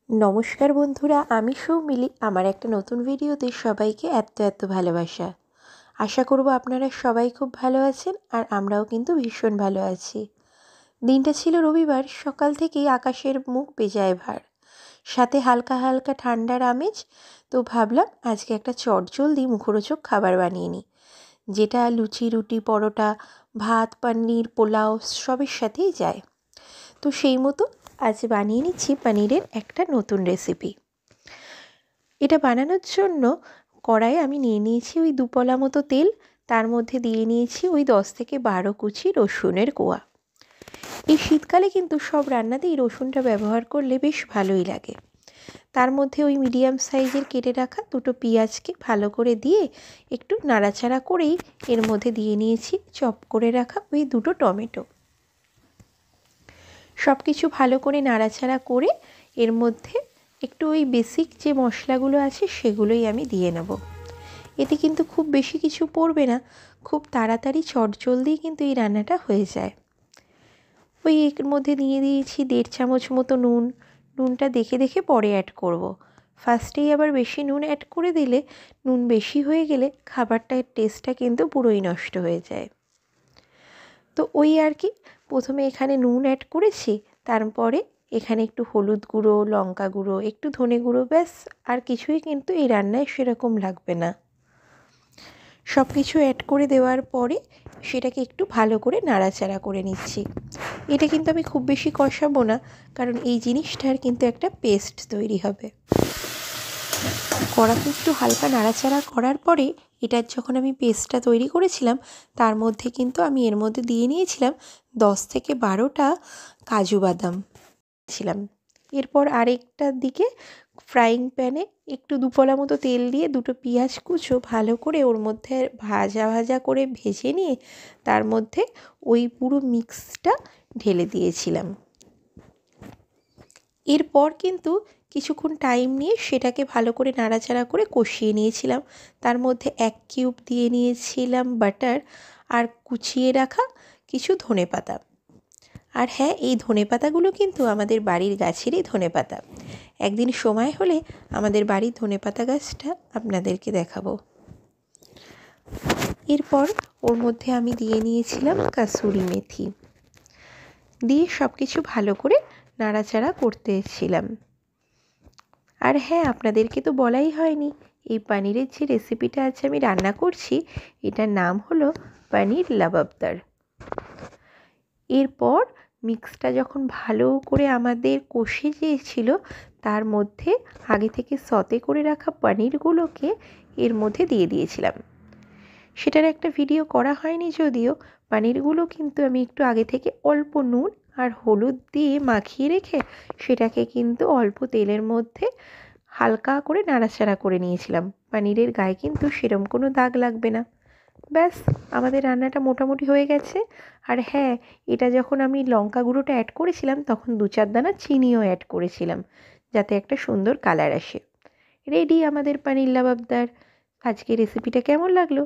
नमस्कार बंधुरा आमी सौमिली आमार एक नतून भिडियोते सबाइके एत भालोबासा। आशा करब आपनारा सबाई खूब भालो आछेन और आमराओ किन्तु भीषण भालो आछि। दिनटा छिलो रविवार, सकाल थेकेई आकाशेर मुख बेजाय भार, साथे हालका हालका ठांडार आमेज। तो भाबलाम आजके एकटा चटजलदी मुखरोचक खाबार बानिये निई, जेटा लुचि रुटी परोटा भात पनीर पोलाओ सबेर साथेई जाय। तो सेई मतो आज बानिये निচ্ছি पनीरेर একটা নতুন রেসিপি। এটা বানানোর জন্য কড়াইয়ে আমি নিয়ে নিয়েছি ওই দুপলা মতো তেল, তার মধ্যে দিয়ে নিয়েছি ওই 10 থেকে 12 কুচি রসুনের কোয়া। এই শীতকালে কিন্তু সব রান্নাতেই রসুনটা ব্যবহার করলে বেশ ভালোই লাগে। তার মধ্যে ওই মিডিয়াম সাইজের কেটে রাখা দুটো পেঁয়াজকে ভালো করে দিয়ে একটু নাড়াচাড়া করেই এর মধ্যে দিয়ে নিয়েছি চপ করে রাখা ওই দুটো টমেটো। सब किछु भालो करे नाड़ाचाड़ा करे एर मध्य एकटू ओई बेसिक जे मशलागुलो आछे सेगुलोई आमी दिए नेब। एते किन्तु खूब बेशी किछु पड़बे ना, खूब ताड़ाताड़ी चटजलदी किन्तु एई रान्नाटा हये जाय। ओई एर मध्य दिए दिएछि 1.5 चामच मतो नुन। नुनटा देखे देखे परे ऐड करब, फार्स्टेई आबार बेशी नुन ऐड करे दिले नुन बेशी हये गेले खाबारटार टेस्टटा किन्तु पुरोई नष्ट हये जाय। तो ओई आर कि प्रथमे एखाने नुन ऐड करेछि, तारपरे एखाने एकटू हलुद गुड़ो लंका गुड़ो एकटू धने गुड़ो ब्यास आर किछुई किन्तु एई रान्नाय सेरकम लागबे ना। सबकिछु ऐड करे देওয়ার परे सेटाके एकटू भालो करे नाड़ाचाड़ा करे निচ্ছি। এটা কিন্তু আমি খুব বেশি কষাবো না, কারণ এই জিনিসটার কিন্তু একটা পেস্ট তৈরি হবে। কড়াতে একটু হালকা নাড়াচাড়া করার পরে এটার যখন আমি পেস্টটা তৈরি করেছিলাম তার মধ্যে কিন্তু আমি এর মধ্যে দিয়ে নিয়েছিলাম 10 থেকে 12টা কাজু বাদাম ছিলাম। এরপর আরেকটা দিকে ফ্রাইং প্যানে একটু দুপলা মতো তেল দিয়ে দুটো পেঁয়াজ কুচো ভালো করে ওর মধ্যে ভাজা ভাজা করে ভেজে নিয়ে তার মধ্যে ওই পুরো মিক্সটা ঢেলে দিয়েছিলাম। এরপর কিন্তু কিছুক্ষণ টাইম নিয়ে সেটাকে ভালো করে নাড়াচাড়া করে কষিয়ে নিয়েছিলাম। তার মধ্যে 1 কিউব দিয়ে নিয়েছিলাম বাটার আর কুচিয়ে রাখা কিছু ধনেপাতা। আর হ্যাঁ, এই ধনেপাতাগুলো কিন্তু আমাদের বাড়ির গাছেরই ধনেপাতা। একদিন সময় হলে আমাদের বাড়ির ধনেপাতা গাছটা আপনাদেরকে দেখাবো। এরপর ওর মধ্যে আমি দিয়ে নিয়েছিলাম কাসুরি মেথি, দিয়ে সব কিছু ভালো করে নাড়াচাড়া করতেছিলাম। আর হ্যাঁ, আপনাদেরকে তো বলাই হয়নি, এই পনিরের যে রেসিপিটা আজ আমি রান্না করছি এটার নাম হলো পনির লাবাবদার। এরপর মিক্সটা যখন ভালো করে আমাদের কষে গিয়েছিল তার মধ্যে আগে থেকে সতে করে রাখা পনিরগুলোকে এর মধ্যে দিয়ে দিয়েছিলাম। সেটার একটা ভিডিও করা হয়নি যদিও, পনিরগুলো কিন্তু আমি একটু আগে থেকে অল্প নুন আর হলুদ দিয়ে মাখিয়ে রেখে সেটাকে কিন্তু অল্প তেলের মধ্যে হালকা করে নাড়াচাড়া করে নিয়েছিলাম। পনিরের গায়ে কিন্তু সেরকম কোনো দাগ লাগবে না। ব্যাস, আমাদের রান্নাটা মোটামুটি হয়ে গেছে। আর হ্যাঁ, এটা যখন আমি লঙ্কা গুঁড়োটা অ্যাড করেছিলাম তখন 2-4 দানা চিনিও অ্যাড করেছিলাম যাতে একটা সুন্দর কালার আসে। রেডি আমাদের পনির লাবাবদার। আজকে রেসিপিটা কেমন লাগলো